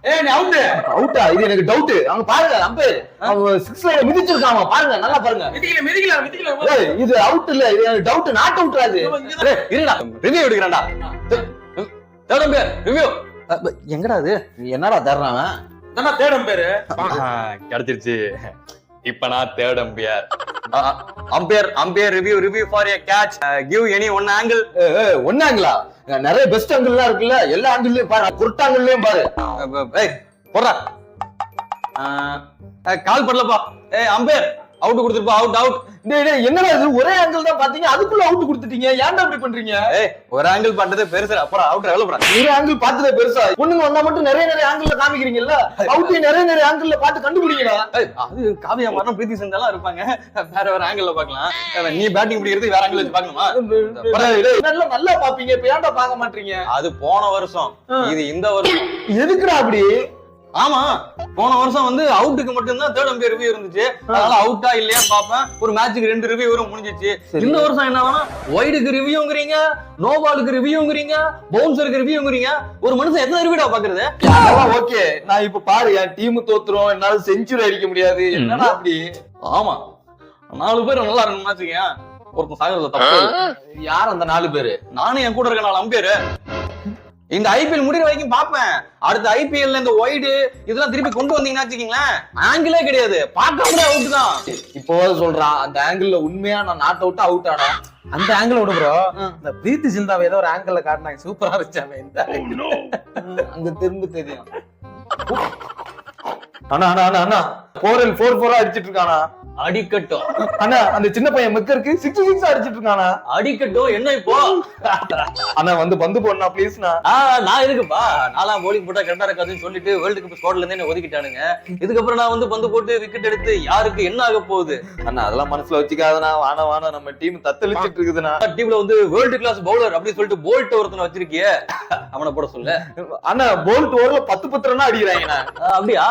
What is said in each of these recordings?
ஏய் நீ அவுட்டா? இது எனக்கு டவுட். அங்க பாருங்க அம்பையர் அவன் 6 லைன் மிதிச்சிருக்கான் பாருங்க, நல்லா பாருங்க. மிதிக்கல. ஏய் இது அவுட் இல்ல, இது எனக்கு டவுட், நாட் அவுட் அது. ஏய் இருடா, ரிவ்யூ எடுக்கறேன்டா. Third umpire review. எங்கடா இது? என்னடா தர்றான்? தானா தேர்ட் அம்பையர். கிடைச்சிருச்சு. இப்ப நான் third umpire. Umpire review for a catch. Give any one angle. One ஆங்கிளா? நிறைய பெஸ்ட் ஆங்கிள்லாம் இருக்குல்ல, எல்லா ஆங்கிள்லயும் பாரு, குருட் ஆங்கிள்லயும் பாரு. ஏய் போடா. கால் பண்ணலப்பா. ஏய் அம்பையர் அவுட் கொடுத்துருப்பா. அவுட். டேய் என்னடா இது, ஒரே ஆங்கிள் தான் பாத்தீங்க, அதுக்குள்ள அவுட் கொடுத்துட்டீங்க, ஏன்டா இப்படி பண்றீங்க? ஏய் ஒரு ஆங்கிள் பார்த்ததே பெருசு. அப்புறம் அவுட் எவ்வளவு போறா? ஒரு ஆங்கிள் பார்த்ததே பெருசா? பொண்ணுங்க வந்தா மட்டும் நிறைய ஆங்கிள்ல காமிக்கிறீங்கல்ல, அவுட் நிறைய ஆங்கிள்ல பார்த்து கண்டுபிடிங்கடா. அது காவியா மரணம் பிரீத்தி செஞ்சாலும் இருப்பாங்க, வேற ஆங்கிள் பாக்கலாம். நீ பேட்டிங் பிடிக்கிறது வேற ஆங்கிள் வச்சு பாக்கணுமா? நல்லா பாப்பீங்க, இப்ப ஏன்டா பார்க்க மாட்டீங்க? அது போன வருஷம், இது இந்த வருஷம். எதுக்குடா அப்படி? ஆமா போன வருஷம் வந்து அவுட்டுக்கு மட்டும்தான் தேர்ட் அம்பையர் ரிவ்யூ இருந்துச்சு, அதனால அவுட்டா இல்லையா பாப்பேன். ஒரு மேட்சுக்கு 2 ரிவ்யூ வரும், முடிஞ்சிச்சு. இந்த வருஷம் என்ன வேணா வைடுக்கு ரிவ்யூங்கிறீங்க, நோ பாலுக்கு ரிவ்யூங்கிறீங்க, பவுன்சருக்கு ரிவ்யூங்கிறீங்க. ஒரு மனுஷன் எத்தனை ரிவ்யூடா பாக்குறது? அதெல்லாம் ஓகே, நான் இப்ப பாரு என் டீம் தோத்துரும், என்னால செஞ்சுரி அடிக்க முடியாது, என்னடா அப்படி? ஆமா 4 பேர் நல்லா இருக்கணும் வச்சுக்கேன், ஒருத்தன் சாகுறது தப்பு. யார் அந்த 4 பேரு? நானும் என் கூட இருக்க 4 அம்பையர். இந்த ஐபிஎல் முடிகிற வரைக்கும் பாப்பேன். அடுத்த ஐபிஎல்ல இந்த ஒய்டு இதெல்லாம் திருப்பி கொண்டு வந்தீங்கன்னா வச்சுக்கீங்களேன், ஆங்கிளே கிடையாது, பார்க்க அவுட் தான். இப்போ சொல்றான் அந்த ஆங்கிள் உண்மையா நான் நாட் அவுட் அவுட் ஆனா அந்த ஆங்கிள் விடு ப்ரோ. இந்த பிரீத்தி சிந்தாவை ஏதோ ஒரு ஆங்கிள் காட்டினாங்க, சூப்பரா இருந்துச்சாமே இந்த அங்க திரும்ப தெரியும். அண்ணா 4-4 அடிச்சிட்டு இருக்கானா? அடிக்கட்டும் அண்ணா, அந்த சின்ன பையன் மெக்கருக்கு 6 அடிச்சிட்டு இருக்கானா? அடிக்கட்டும். என்ன இப்போ? அண்ணா வந்து பந்து போடனா ப்ளீஸ்னா. நான் இருக்குப்பா, நாலாம் போலிங் போட்டா கரெக்டா இருக்காதுன்னு சொல்லிட்டு வேர்ல்டு கப் ஸ்குவாட்ல இருந்து என்ன ஒதுக்கிட்டானுங்க. இதுக்கப்புறம் நான் வந்து பந்து போட்டு விக்கெட் எடுத்து யாருக்கு என்ன ஆக போகுது? அண்ணா அதெல்லாம் மனசுல வச்சுக்காதனா, வான நம்ம டீம் தத்தளிச்சிட்டு இருக்குதுண்ணா. டீம்ல வந்து வேர்ல்டு கிளாஸ் பவுலர் அப்படின்னு சொல்லிட்டு போல்ட் ஒருத்தனை வச்சிருக்கிய, அவனை போட சொல்லு. அண்ணா போல்ட் ஓவர்ல 10 ரன் அடிக்கிறாங்கண்ணா. அப்படியா?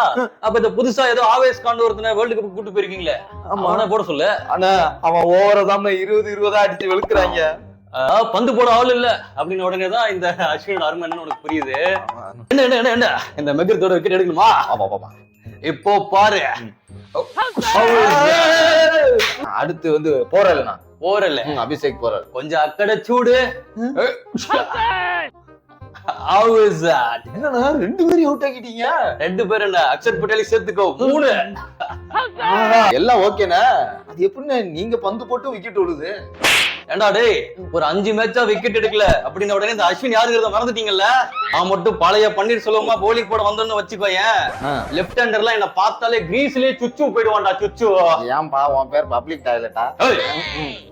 அப்ப இந்த புதுசா ஏதோ ஆவேஸ் காண்ட் ஒருத்தனை வேர்ல்டு கப் கூட்டு போயிருக்கீங்களே, அவனை போட சொல்லு. அண்ணா அவன் ஓவரா தான் 20 அடிச்சு வெளுக்குறாங்க. பந்து போட ஆள் இல்ல அப்படின்னு உடனேதான் இந்த அஸ்வினோட அருமை என்னன்னு உனக்கு புரியுது. என்ன இந்த மெகரத்தோட விக்கெட் எடுக்கணுமா? இப்போ பாரு, அடுத்து வந்து போறலண்ணா. போறல அபிஷேக் போறல் கொஞ்சம் அக்கடை சூடு. என்னன்னா 2 பேரும் அவுட் ஆக்கிட்டீங்க? 2 பேர் என்ன, அக்ஷர் பட்டேலி சேர்த்துக்கோ 3. எல்லாம் ஓகேண்ணா. அது எப்படின்னா நீங்க பந்து போட்டு விக்கெட் விடுது? ஏண்டா டேய், ஒரு 5 மேட்சா விக்கெட் எடுக்கல அப்படின்ன உடனே இந்த அஸ்வின் யாருங்கிறத மறந்துட்டீங்கல்ல? நான் மட்டும் பழைய பன்னீர் செல்வமா போலிங் போட வந்தோன்னு வச்சுக்கோயேன், லெஃப்ட் ஹேண்டர்லாம் என்ன பார்த்தாலே கிரீஸ்லயே சுச்சு போயிடுவான்டா. சுச்சு ஏன்பா உன் பேர் பப்ளிக் டாய்லெட்டா?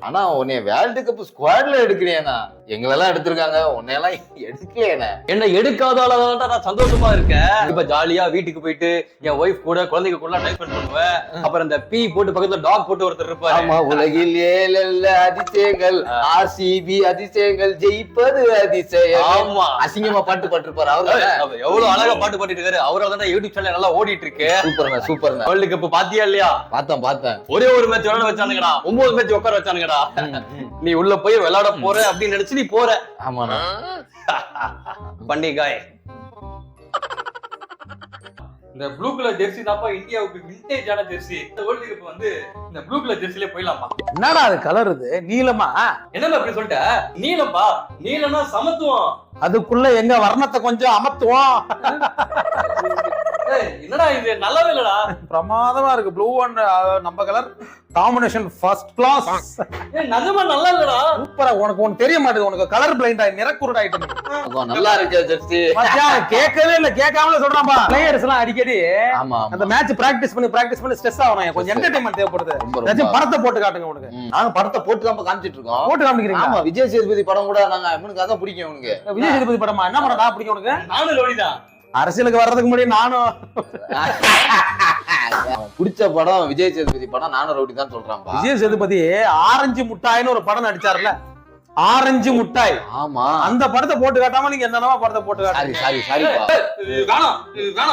ஆனா உன்னை வேர்ல்டு கப் ஸ்குவாட்ல எடுக்கிறேனா? எங்களெல்லாம் எடுத்திருக்காங்க, உன்னையெல்லாம் எடுக்கலையே. என்ன எடுக்காதால நான் சந்தோஷமா இருக்கேன். இப்ப ஜாலியா வீட்டுக்கு போயிட்டு என் ஒய்ஃப் கூட குழந்தைங்க கூட டைம் ஸ்பெண்ட் பண்ணுவேன். அப்புறம் இந்த பீ போட்டு பக்கத்துல டாக் போட்டு ஒருத்தர் இருப்பாரு. ஆமா, உலகில் ஏழல்ல அதிசயங்கள், ஆர்சிபி அதிசயங்கள், ஜெயிப்பது அதிசயம். ஆமா, அசிங்கமா பாட்டு பாட்டுருப்பாரு அவரு. எவ்வளவு அழகா பாட்டு பாடிட்டு இருக்காரு. அவரால் தான் யூடியூப் சேனல் நல்லா ஓடிட்டு இருக்கு. சூப்பர். வேர்ல்டு கப் பாத்தியா இல்லையா? பார்த்தேன். ஒரே ஒரு மேட்ச் விளையாட வச்சானுங்கடா, 9 மேட்ச் உட்கார வச்சானுங்கடா. நீ உள்ள போய் விளையாட போற அப்படின்னு நினைச்சு நீ போற. ஆமாண்ணா. பண்டிகாய் இந்த ப்ளூ கலர் ஜெர்சி தான்ப்பா இந்தியாவுக்கு விண்டேஜான ஜெர்சி. இந்த வேர்ல்டு கப் வந்து இந்த ப்ளூ கலர் ஜெர்சிலே போயிடலாமா? என்னடா அது கலர்? இது நீலமா? என்னமா அப்படி சொல்லிட்ட? நீலம்பா, நீலம்னா சமத்துவம். அதுக்குள்ள எங்க வர்ணத்தை கொஞ்சம் அமர்த்துவோம். என்னடா இது, நல்லாவே இல்லடா. பிரமாதமா இருக்கு. ப்ளூ அண்ட் நம்ம கலர் காம்பினேஷன் ஃபர்ஸ்ட் கிளாஸ். நிஜமா நல்லா இல்லடா. சூப்பரா. உனக்கு ஒண்ணு தெரிய மாட்டேங்குது, உனக்கு கலர் பிளைண்ட் ஆயி நிறக்குருட் ஆயிட்டு. நல்லா இருக்கு ஜெர்சி. கேட்கவே இல்ல, கேட்காமல சொல்றான்பா. பிளேயர்ஸ் எல்லாம் அடிக்கடி ஆமா அந்த மேட்ச் பிராக்டிஸ் பண்ணி ஸ்ட்ரெஸ் ஆகணும். கொஞ்சம் என்டர்டைன்மெண்ட் தேவைப்படுது. ஏதாச்சும் படத்தை போட்டு காட்டுங்க உனக்கு. நாங்க படத்தை போட்டு தான் காமிச்சிட்டு இருக்கோம். போட்டு காமிக்கிறீங்க? ஆமா, விஜய் சேதுபதி படம் கூட நாங்க இவனுக்கு அதான் பிடிக்கும். உனக்கு விஜய் சேதுபதி படமா? என்ன படம் நான் பிடிக்கும் உனக்கு? நானும் லோடிதான். அரசியலுக்கு வர்றதுக்கு முன்னாடி நானும் பிடிச்ச படம் விஜய் சேதுபதி படம். நானும் ரவுடி தான் சொல்றான். விஜய் சேதுபதி ஆரஞ்சு முட்டாயின்னு ஒரு படம் நடிச்சாருல, ஆரஞ்சு முட்டாய். ஆமா அந்த படத்தை போட்டு காட்டாம நீங்க என்னென்னவோ படத்தை போட்டு காட்டுறீங்க. சாரிப்பா. வேணாம்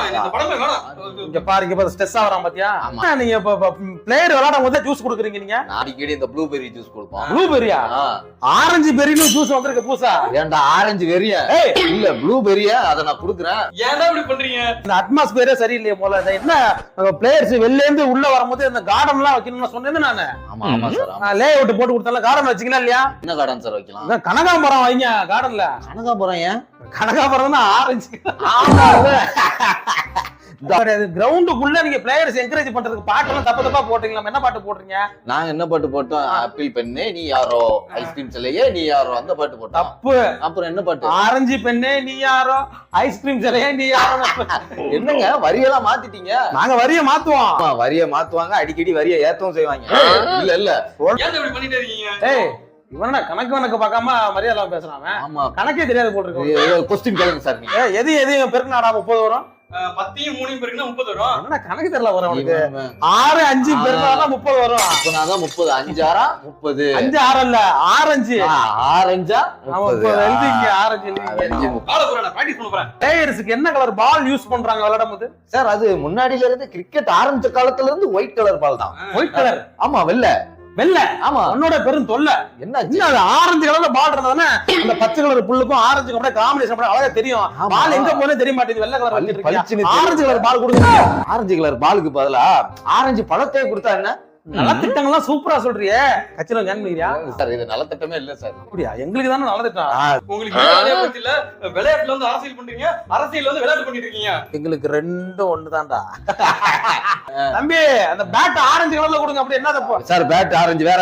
இந்த படமே வேணாம். இங்க பாருங்க, இப்ப ஸ்ட்ரெஸ் ஆவறான் பாத்தியா? ஆமா. நீங்க இப்ப பிளேயர் விளையாடும் போது ஜூஸ் குடுக்குறீங்க நீங்க. அடிக்கடி இந்த ப்ளூபெர்ரி ஜூஸ் கொடுப்போம். ப்ளூபெரியா? ஆரஞ்சு பெரின்னு ஜூஸ் வந்திருக்கு பூசா. ஏன்டா ஆரஞ்சு வெறியா? இல்ல ப்ளூபெரியா, அத நான் குடுக்குறேன். ஏன்டா இப்படி பண்றீங்க? இந்த அட்மாஸ்பியரே சரியில்லையே போல. என்ன பிளேயர்ஸ் வெளில இருந்து உள்ள வரும்போது இந்த கார்டன் எல்லாம் வைக்கணும்னு சொன்னேன் நானு. ஆமா சார். லே அவுட் போட்டு கொடுத்தால கார்டன் வச்சீங்களா இல்லையா? என்ன கார்டன் சார் வைக்கலாம்? அதான் கனகாம்பரம் வைங்க கார்டன்ல. கனகாபுரம் ஏன்? கனகாம்பரம் ஆரஞ்சு. கிரவுண்டுக்குள்ள நீங்க பிளேயர்ஸ் என்கரேஜ் பண்றதுக்கு பாட்டெல்லாம் தப்பா போட்டீங்களா? என்ன பாட்டு போடுறீங்க? நாங்க என்ன பாட்டு போட்டோம்? ஆப்பிள் பெண்ணே நீ யாரோ, ஐஸ்கிரீம் சிலையே நீ யாரோ, அந்த பாட்டு போட்டோம். தப்பு. அப்புறம் என்ன பாட்டு? ஆரஞ்சு பெண்ணே நீ யாரோ, ஐஸ்கிரீம் சிலையே நீ யாரோ. என்னங்க வரியெல்லாம் மாத்திட்டீங்க? நாங்க வரிய மாத்துவோம். ஆமா, வரிய மாத்துவாங்க, அடிக்கடி வரிய ஏத்தவும் செய்வாங்க. இல்ல ஏன் இப்படி பண்ணிட்டே இருக்கீங்க? ஏய், இவனா கணக்கு பார்க்காம மரியாதை பேசுறான். ஆமா, கணக்கே தெரியாது போட்டுருக்கு. கொஸ்டின் கேளுங்க சார் நீங்க. எது பெருக்குனாடா 30 வரும்? 10 3 பேருக்குன்னா 30 வரும். என்ன கணக்கு தெரியல வரும் அவனுக்கு. 6 5 பெருக்குனாதான் 30 வரும். இப்ப நான் தான் 30, 5 6 30. 5 6 இல்ல, ஆரஞ்சு. ஆரஞ்சா 30. எழுதிங்க, ஆரஞ்சு எழுதிங்க. பால போறேன், பிராக்டீஸ் பண்ண போறேன். பிளேயர்ஸ்க்கு என்ன கலர் பால் யூஸ் பண்றாங்க விளையாடும் போது? சார் அது முன்னாடில இருந்து கிரிக்கெட் ஆரம்பிச்ச காலத்துல இருந்து ஒயிட் கலர் பால் தான். White colour. ஆமா, வெள்ளை. ஆமா. உன்னோட பெரும் தொல்லை என்னாச்சு? அது ஆரஞ்சு கலர்ல பால் இருந்ததானே அந்த பச்சை கலர் புல்லுக்கும் ஆரஞ்சுக்கும் அப்படியே காம்பினேஷன் அப்படியே அழகா தெரியும். பால் எங்க போனே தெரிய மாட்டேங்குது. வெள்ளை கலர் வச்சிட்டு ஆரஞ்சு கலர் பால் கொடுங்க. ஆரஞ்சு கலர் பாலுக்கு பதிலா ஆரஞ்சு பழத்தையே கொடுத்தா என்ன? நலத்திட்டங்கள்லாம் சூப்பரா சொல்றியே. கட்சியில ஜாயின் பண்ணிக்கிறியா? சார் இது நலத்திட்டமே இல்ல சார். அப்படியா? எங்களுக்கு தானே நலத்திட்டம். உங்களுக்கு வேலையே பத்தி இல்ல. விளையாட்டுல வந்து அரசியல் பண்றீங்க, அரசியல் வந்து விளையாட்டு பண்ணிட்டு இருக்கீங்க. எங்களுக்கு ரெண்டும் ஒண்ணுதான்டா. தம்பி அந்த பேட் ஆரஞ்சு கலர்ல கொடுங்க. அப்படி என்ன தப்பு சார்? பேட் ஆரஞ்சு வேற.